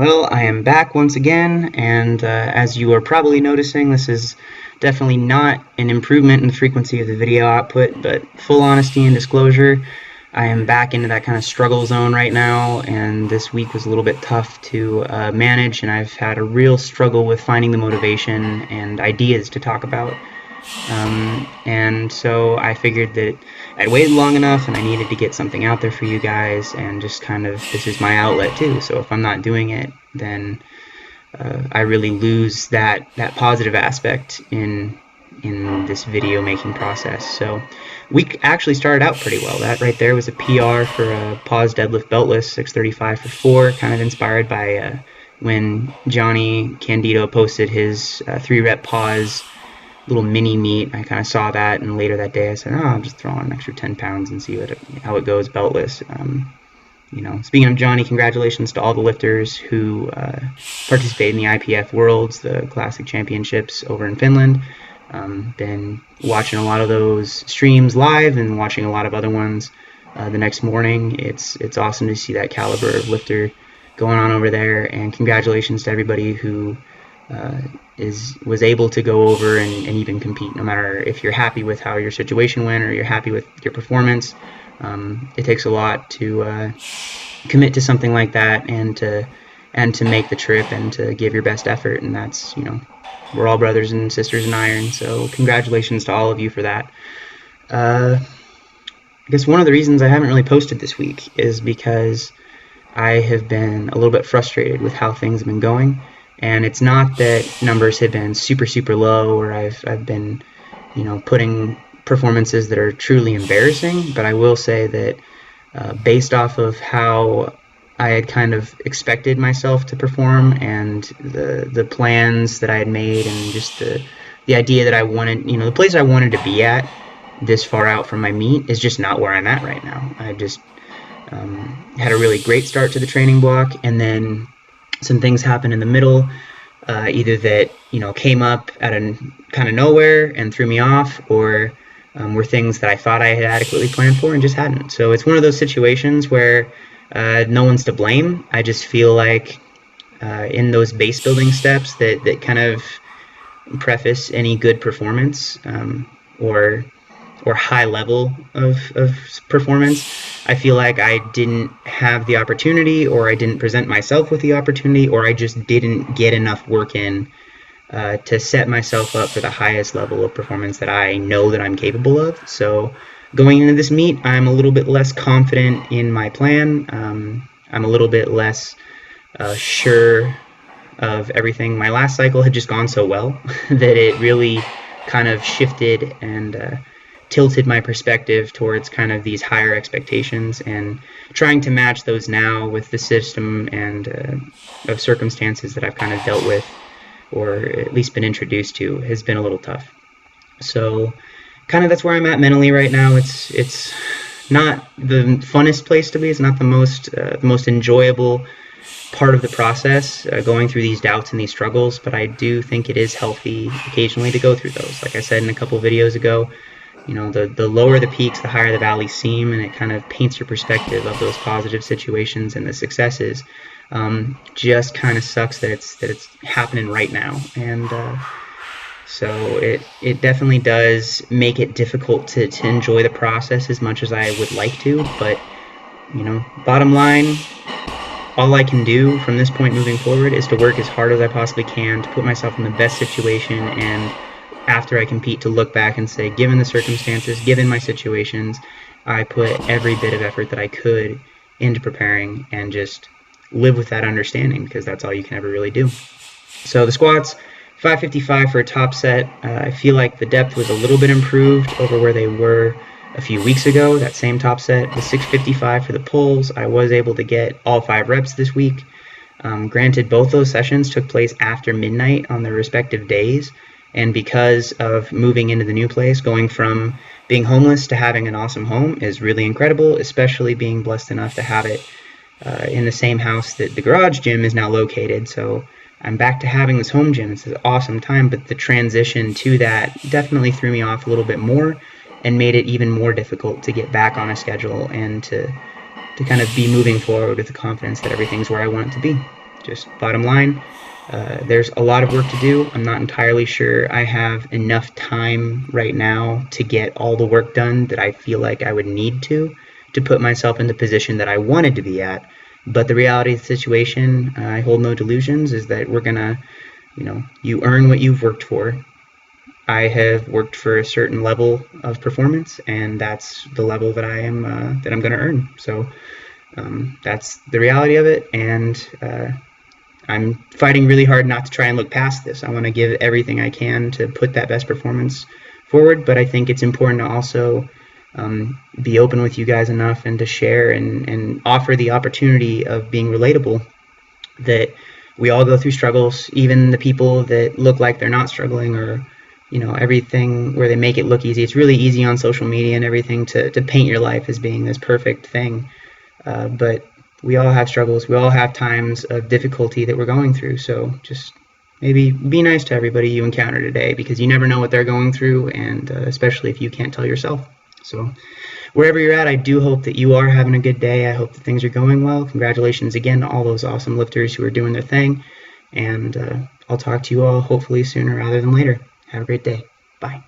Well, I am back once again, and as you are probably noticing, this is definitely not an improvement in the frequency of the video output, but full honesty and disclosure, I am back into that kind of struggle zone right now, and this week was a little bit tough to manage, and I've had a real struggle with finding the motivation and ideas to talk about. And so I figured that I'd waited long enough and I needed to get something out there for you guys, and just kind of, this is my outlet too, so if I'm not doing it, then I really lose that positive aspect in this video making process. So we actually started out pretty well. That right there was a PR for a pause deadlift beltless 635 for 4, kind of inspired by when Johnny Candido posted his 3-rep pause little mini meet. I kind of saw that, and later that day I said, I'll just throw on an extra 10 pounds and see how it goes beltless. Speaking of Johnny, congratulations to all the lifters who participated in the IPF Worlds, the classic championships over in Finland. Been watching a lot of those streams live and watching a lot of other ones the next morning. It's awesome to see that caliber of lifter going on over there, and congratulations to everybody who was able to go over and even compete, no matter if you're happy with how your situation went or you're happy with your performance. It takes a lot to commit to something like that, and to make the trip and to give your best effort, and that's, we're all brothers and sisters in iron, so congratulations to all of you for that. I guess one of the reasons I haven't really posted this week is because I have been a little bit frustrated with how things have been going. And it's not that numbers have been super, super low, or I've been, putting performances that are truly embarrassing, but I will say that based off of how I had kind of expected myself to perform, and the plans that I had made, and just the idea that I wanted, the place I wanted to be at this far out from my meet is just not where I'm at right now. I just had a really great start to the training block, and then some things happened in the middle, either that came up out of kind of nowhere and threw me off, or were things that I thought I had adequately planned for and just hadn't. So it's one of those situations where no one's to blame. I just feel like in those base building steps that kind of preface any good performance, or high level of performance, I feel like I didn't have the opportunity, or I didn't present myself with the opportunity, or I just didn't get enough work in to set myself up for the highest level of performance that I know that I'm capable of. So going into this meet, I'm a little bit less confident in my plan. I'm a little bit less sure of everything. My last cycle had just gone so well that it really kind of shifted and tilted my perspective towards kind of these higher expectations, and trying to match those now with the system and of circumstances that I've kind of dealt with, or at least been introduced to, has been a little tough. So kind of that's where I'm at mentally right now. It's not the funnest place to be. It's not the most enjoyable part of the process, going through these doubts and these struggles, but I do think it is healthy occasionally to go through those. Like I said in a couple videos ago, the lower the peaks, the higher the valleys seem, and it kind of paints your perspective of those positive situations and the successes. Just kind of sucks that it's happening right now, and so it definitely does make it difficult to enjoy the process as much as I would like to. But bottom line, all I can do from this point moving forward is to work as hard as I possibly can to put myself in the best situation, and after I compete, to look back and say, given the circumstances, given my situations, I put every bit of effort that I could into preparing, and just live with that understanding, because that's all you can ever really do. So the squats, 555 for a top set. I feel like the depth was a little bit improved over where they were a few weeks ago. That same top set, the 655 for the pulls. I was able to get all 5 reps this week. Granted, both those sessions took place after midnight on their respective days, and because of moving into the new place, going from being homeless to having an awesome home is really incredible, especially being blessed enough to have it in the same house that the garage gym is now located. So I'm back to having this home gym. It's an awesome time, but the transition to that definitely threw me off a little bit more, and made it even more difficult to get back on a schedule and to kind of be moving forward with the confidence that everything's where I want it to be. Just bottom line, there's a lot of work to do. I'm not entirely sure I have enough time right now to get all the work done that I feel like I would need to put myself in the position that I wanted to be at. But the reality of the situation, I hold no delusions, is that we're gonna, you earn what you've worked for. I have worked for a certain level of performance, and that's the level that I'm going to earn. So that's the reality of it, and I'm fighting really hard not to try and look past this. I want to give everything I can to put that best performance forward, but I think it's important to also be open with you guys enough and to share and offer the opportunity of being relatable, that we all go through struggles, even the people that look like they're not struggling, or everything where they make it look easy. It's really easy on social media and everything to paint your life as being this perfect thing, but we all have struggles. We all have times of difficulty that we're going through. So just maybe be nice to everybody you encounter today, because you never know what they're going through, and especially if you can't tell yourself. So wherever you're at, I do hope that you are having a good day. I hope that things are going well. Congratulations again to all those awesome lifters who are doing their thing, and I'll talk to you all hopefully sooner rather than later. Have a great day. Bye.